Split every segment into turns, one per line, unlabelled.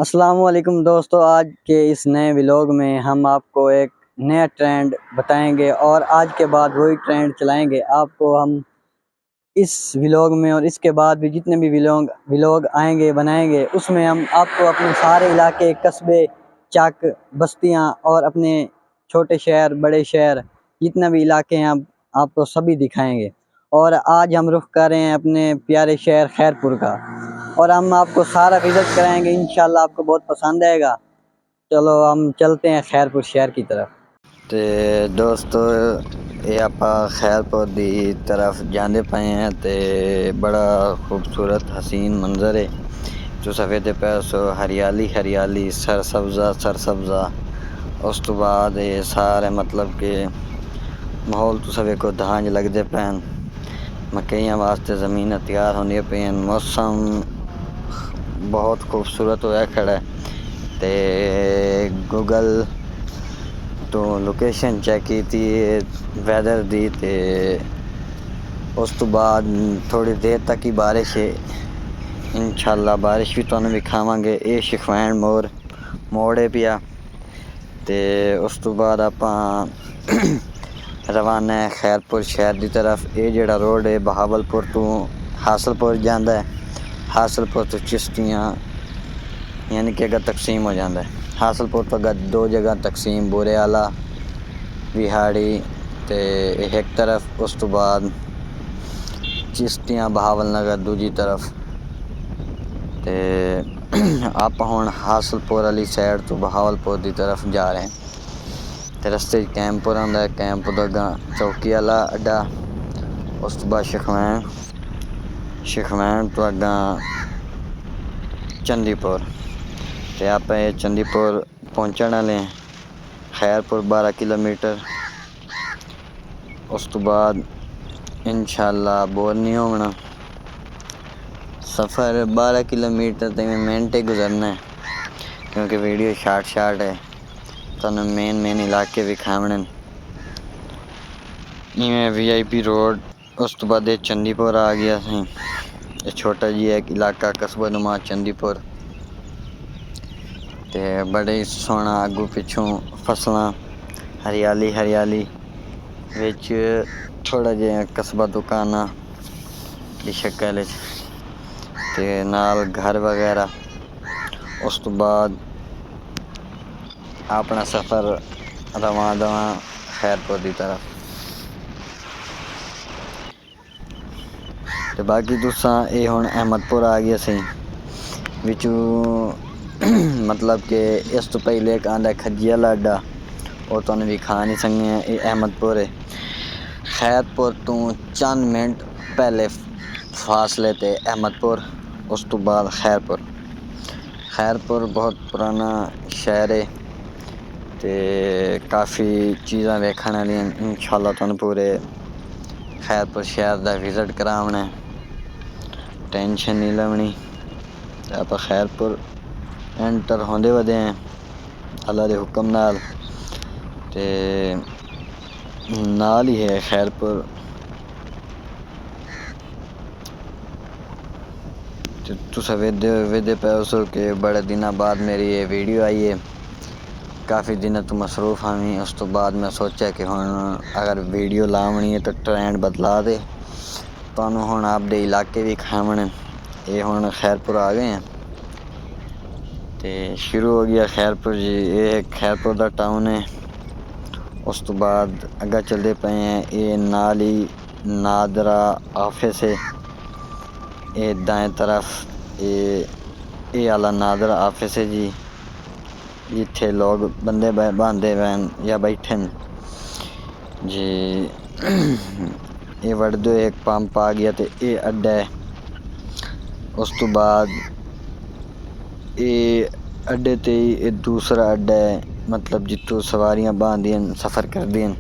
अस्सलामुअलैकुम दोस्तों, आज के इस नए व्लॉग में हम आपको एक नया ट्रेंड बताएंगे और आज के बाद वही ट्रेंड चलाएंगे। आपको हम इस व्लॉग में और इसके बाद भी जितने भी व्लॉग आएंगे बनाएंगे, उसमें हम आपको अपने सारे इलाके, कस्बे, चक, बस्तियां और अपने छोटे शहर, बड़े शहर, जितने भी इलाके हैं आपको सभी दिखाएंगे। और आज हम रुख कर रहे हैं अपने प्यारे शहर खैरपुर का और हम आपको सारा विजिट कराएंगे। इंशाल्लाह आपको बहुत पसंद आएगा। चलो हम चलते हैं खैरपुर शहर की तरफ।
ਤੇ ਦੋਸਤੋ ਇਹ ਆਪਾਂ ਖੈਰਪੁਰ ਦੀ ਤਰਫ ਜਾਂਦੇ ਪਏ ਹਾਂ ਤੇ ਬੜਾ ਖੂਬਸੂਰਤ ਹਸੀਨ ਮੰਜ਼ਰ ਹੈ। ਤੁਸੀਂ ਵੇਖਦੇ ਪਏ ਹੋ ਹਰਿਆਲੀ ਹਰਿਆਲੀ, ਸਰਸਬਜ਼ਾ। ਉਸ ਤੋਂ ਬਾਅਦ ਇਹ ਸਾਰੇ ਮਤਲਬ ਕਿ ਮਾਹੌਲ ਤੁਸੀਂ ਵੇਖੋ, धांज लगते पैन, मकइयां वास्ते ज़मीन तैयार होंदियां पैन, मौसम बहुत खूबसूरत होया खड़ा है। ते गूगल तो लोकेशन चेक की वैदर दी ते उस तो बाद थोड़ी देर तक ही बारिश है। इंशाल्लाह बारिश भी तुहानू विखावांगे। ये शिखवैन मोड़ है पिया ते उस तो बाद आपां रवाना है खैरपुर शहर की तरफ। ये जिहड़ा रोड है बहावलपुर तो हासलपुर जाता है, हासलपुर तो चिश्तियाँ यानी कि अगर तकसीम हो जाता है। हासलपुर तो अगर दो जगह तकसीम, बुरे आला विहाड़ी ते एक तरफ, उस तो बाद चिश्तियाँ बहावल नगर दूजी तरफ। ते आप हुण हासलपुर वाली साइड तो बहावलपुर की तरफ जा रहे हैं। ते रस्ते कैंपुर आंदा है, कैंपुर तो अग्गां चौकी वाला अड्डा, उस तो बाद शिखवैन तो अग्गां चंदीपुर। ते आप चंदीपुर पहुंचने वाले हैं। खैरपुर 12 किलोमीटर। उस तो बाद इंशाल्लाह बोर नहीं होना। सफ़र 12 किलोमीटर तो मिनट गुजरना है क्योंकि वीडियो शार्ट है। तो मेन इलाके विखावने इवें VIP रोड। उस तो बाद चंदीपुर आ गया सी। ये छोटा जी एक इलाका कस्बा नुमा चंदीपुर। ते बड़े ही सोहना अगू पिछों फसलां, हरियाली विच थोड़ा जिहा कस्बा दुकाना की शक्ल ते नाल घर वगैरह। उस तो बाद अपना सफ़र रवां दवां खैरपुर की तरफ। ते बाकी तुसां ये हुण अहमदपुर आ गया सी विचू मतलब कि इस तो पहले एक आंदा खज्जी वाला अड्डा, वो तुहानू विखा नहीं सकने हैं। ये अहमदपुर है। खैरपुर तो चंद मिनट पहले फासले ते अहमदपुर, उस तो बाद खैरपुर बहुत पुराना शहर है ते काफ़ी चीज़ां वेखण वालियां। इंशाल्लाह तुहानू पूरे खैरपुर शहर का विजिट करावना है, टेंशन नहीं लवनी। आप खैरपुर एंटर होंदे वदे हैं अल्लाह के हुक्म नाल। ते नाल ही है खैरपुर। तुस वेदे पे हो कि बड़े दिनों बाद मेरी ये वीडियो आई है। काफ़ी दिन तो मसरूफ़ हामी। उस तो बाद मैं सोचा कि हुण अगर वीडियो लावनी है तो ट्रेंड बदला दे, तुहानू हुण आपदे इलाके भी खावण। ये हुण खैरपुर आ गए हैं ते शुरू हो गया खैरपुर जी। ये खैरपुर का टाउन है। उस तो बाद अग्गा चलते पे हैं। ये नाल ही नादरा ऑफिस है। ये दाएं तरफ ये आला नादरा ऑफिस है जी, जिथे लोग बंदे बांधे वैन या बैठे जी। ये वड़दो एक पंप आ गया तो ये अड्डा है। उस तो बाद ये अड्डे ते ही दूसरा अड्डा है, मतलब जितों सवारियां बांधियां सफ़र करदियां,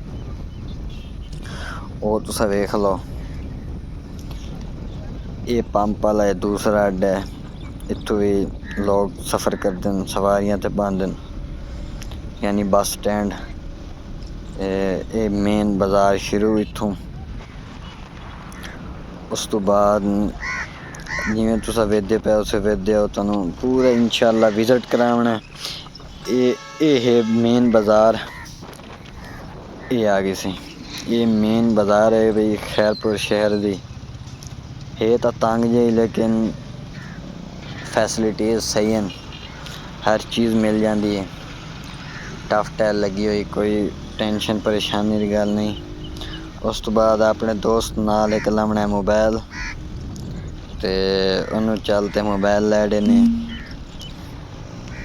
वो तुस वेख लो। ये पंप वाला है दूसरा अड्डा है। इतों भी लोग सफ़र करते हैं, सवारियां ते बांधन, यानी बस स्टैंड। ये मेन बाज़ार शुरू इत्थों। उस तो बाद जिमें तुसा वेखदे पे उस वेखदे हो तुहानू पूरा इंशाअल्लाह विजिट करावना। ये है मेन बाज़ार, ये आ गई सी, ये मेन बाज़ार है भाई खैरपुर शहर दी। है तो तंग जी लेकिन फैसिलिटीज़ सही हैं, हर चीज़ मिल जाती है। टफ टैल लगी हुई, कोई टेंशन परेशानी की गल नहीं। उस तो बाद अपने दोस्त नाल एक लामना मोबाइल ते उन्होंने चलते मोबाइल लै देने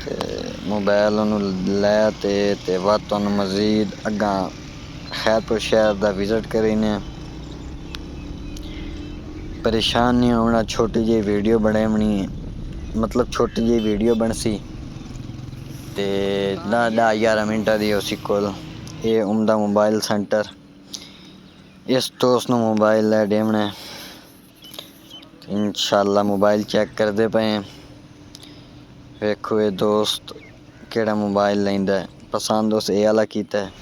ते मोबाइल उन्होंने लै ते बाद तुहानू मज़ीद अग्गा खैरपुर शहर दा विजिट करीने। परेशान नहीं होना, छोटी जी वीडियो बनावनी है, मतलब छोटी जी वीडियो बनसी ते 10-11 मिनटा दी उसी कोल। ये उमदा मोबाइल सेंटर, इस दोस्त नू मोबाइल लै देवना। इंशाअल्लाह मोबाइल चेक करते पे हैं, वेखो ये दोस्त केड़ा मोबाइल लैंदा है, पसंद उस ए आला कीता है।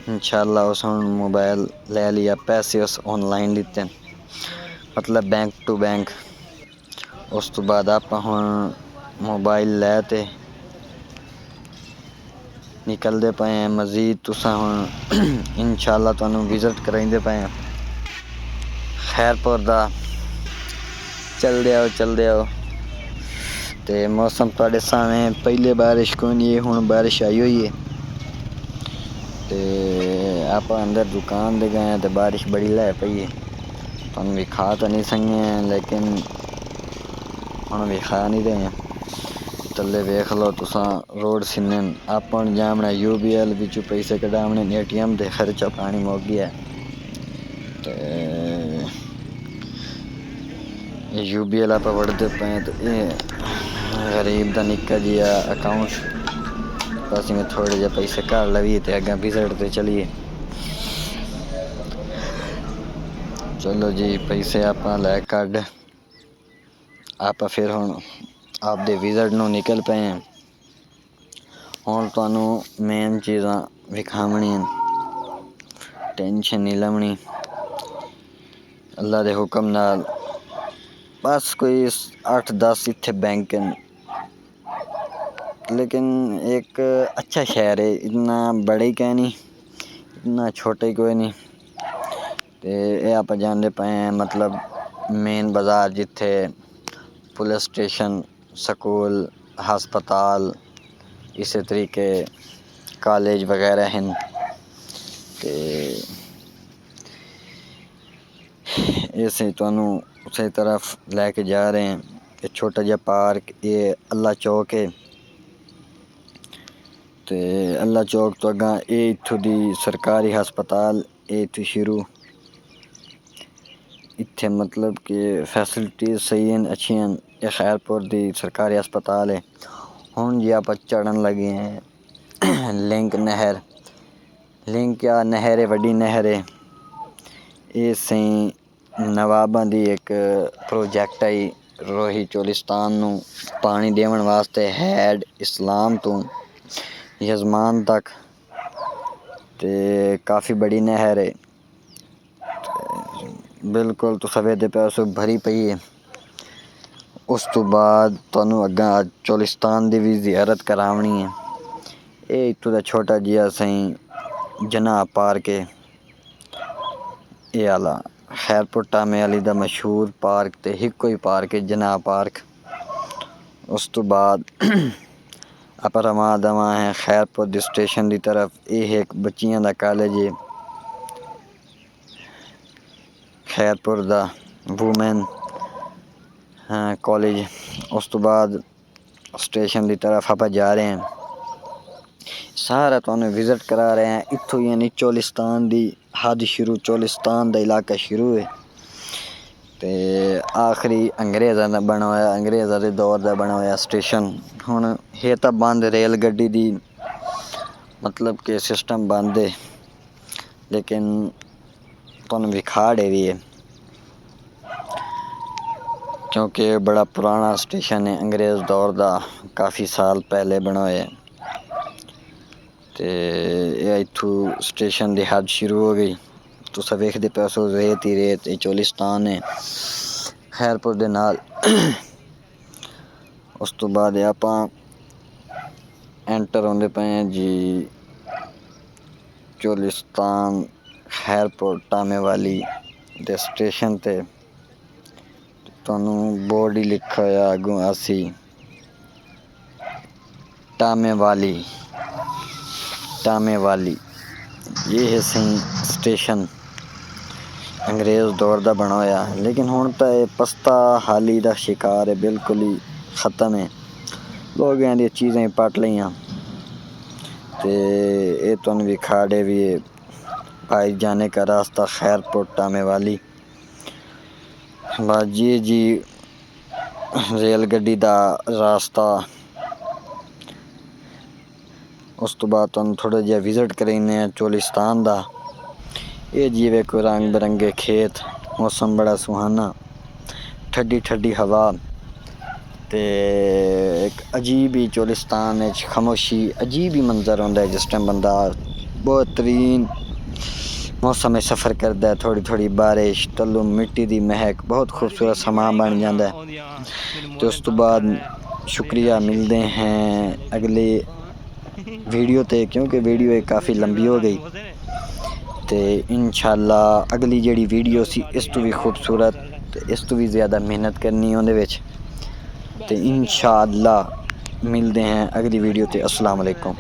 इंशाअल्लाह उस हुण मोबाइल लै लिया, पैसे उस ऑनलाइन दिते, मतलब बैंक टू बैंक। उस तो बाद आप हुण मोबाइल लै ते निकलते पे हैं। मज़ीद तुसा हुण इंशाअल्लाह तुहानू विजिट कराइंदे पे हैं खैरपुर दा। चलदे आओ ते मौसम तुहाडे सामने, पहले बारिश कोई नहीं, हुण बारिश आई हुई है। ते आप अंदर दुकान दे गए तो बारिश बड़ी लै पई है, तुहानू विखा तो नहीं सके लेकिन हुण विखा नहीं रहे हैं। थल्ले वेख लो तुसा रोड सीने। आप जामना UBL बिचू पैसे कढावने, ATM दे खर्चा पानी मुक गया ते UBL आप वड़दे पे तो ये गरीब दा निक्का जिहा अकाउंट, बस में थोड़े जे पैसे कढ लवी ते अग्गा विजिट ते चलिए। चलो जी पैसे आप लै कढ आप फिर हुण आपदे विजिट नू निकल पे हैं। हुण तुहानू मेन चीज़ां विखावणियां, टेंशन नहीं लवनी अल्लाह दे हुक्म नाल। बस कोई 8-10 इत्थे बैंक हैं, लेकिन एक अच्छा शहर है, इतना बड़ा ही कह नहीं, इतना छोटा ही कोई नहीं। ते ये आप जानते पे हैं मतलब मेन बाज़ार जिथे पुलिस स्टेशन, स्कूल, हस्पताल, इस तरीके कॉलेज वगैरह हैं। ते ऐसे तुहानू उसी तरफ लैके जा रहे हैं। ये छोटा जिहा पार्क, ये अल्लाह चौक है ते अल्लाह चौक तो अग्गा ये इत्थों दी सरकारी हस्पताल, ये इत्थों शुरू। इत्थे मतलब कि फैसिलिटीज़ सही हैं, अच्छी हैं। ये खैरपुर दी सरकारी हस्पताल है। हुण जी आप चढ़न लगे हैं लिंक नहर, लिंक या नहर है, वड्डी नहर है। ये सही नवाबां दी एक प्रोजैक्ट आई रोही चोलिस्तान नू पानी देवन वास्ते, हैड इस्लाम तो यजमान तक, ते काफ़ी बड़ी नहर है। बिल्कुल तुसा वेखदे पे हो भरी पई है। उस तो बाद तुहानू अग्गा चोलिस्तान दी भी ज़ियारत करावनी है। ये इत्थों दा छोटा जिहा सही जनाब पार्क है, ये आला खैरपुर टामे आली दा मशहूर पार्क ते इक्को ही पार्क है जनाब पार्क। उस तो बाद आप रवा दवा है खैरपुर दी स्टेशन दी तरफ। ये एक बच्चियां दा कॉलेज है खैरपुर दा, वूमेन कॉलेज। उस तो बाद स्टेशन की तरफ आप जा रहे हैं, सारा तुहानू विजिट करा रहे हैं। इत्थों यानी चोलिस्तान दी हद शुरू, चोलिस्तान दा इलाका शुरू है ते आखिरी अंग्रेज़ां दा बना होया, अंग्रेज़ां दे दौर दा बना होया स्टेशन। हुण है तां बंद रेल गड्डी दी मतलब कि सिस्टम बंद है, लेकिन तुहानू विखा दे भी है क्योंकि बड़ा पुराना स्टेशन है, अंग्रेज़ दौर दा, काफ़ी साल पहले बना होया। ते इत्थों स्टेशन दी हद शुरू हो गई। तुस वेखदे पे हो रेत ही रेत, ये चोलिस्तान है। ਖੈਰਪੁਰ ਦੇ ਨਾਲ। ਉਸ ਤੋਂ ਬਾਅਦ ਆਪਾਂ ਐਂਟਰ ਹੁੰਦੇ ਪਏ ਹਾਂ ਜੀ ਚੋਲਿਸਤਾਨ ਖੈਰਪੁਰ ਟਾਮੇਵਾਲੀ ਦੇ ਸਟੇਸ਼ਨ ਤੇ। ਤੁਹਾਨੂੰ ਬੋਰਡ ਹੀ ਲਿਖਾ ਹੋਇਆ ਅੱਗੋਂ ਅਸੀਂ टामेवाली ये है सही स्टेशन अंग्रेज़ दौर का बना होया, लेकिन हुण तो ये पस्ता हाली का शिकार है, बिल्कुल ही ख़त्म है। लोग दी चीज़ें पट लियां ते ये तुहानूं विखाड़े भी है भाई जाने का रास्ता खैरपुर टामेवाली। बस जी रेल गड्डी का रास्ता। उस तो बाद तुहानूं थोड़ा जिहा विजिट करेंगे चोलिस्तान का। ये जी वेखो रंग बिरंगे खेत, मौसम बड़ा सुहाना, ठंडी ठंडी हवा ते एक अजीब ही चोलिस्तान खामोशी, अजीब ही मंजर होंदा है जिस टाइम बंदा बेहतरीन मौसम में सफ़र करता है। थोड़ी थोड़ी बारिश, तलू मिट्टी की महक, बहुत खूबसूरत समा बन जाता है। तो उस तो बाद शुक्रिया, मिलते हैं अगले वीडियो ते, क्योंकि वीडियो काफ़ी लंबी हो गई। तो इंशाअल्लाह अगली जी वीडियो सी इस तो भी खूबसूरत, इस तो भी ज़्यादा मेहनत करनी उहदे विच। तो इंशाअल्लाह मिलते हैं अगली वीडियो ते। अस्सलाम वालेकुम।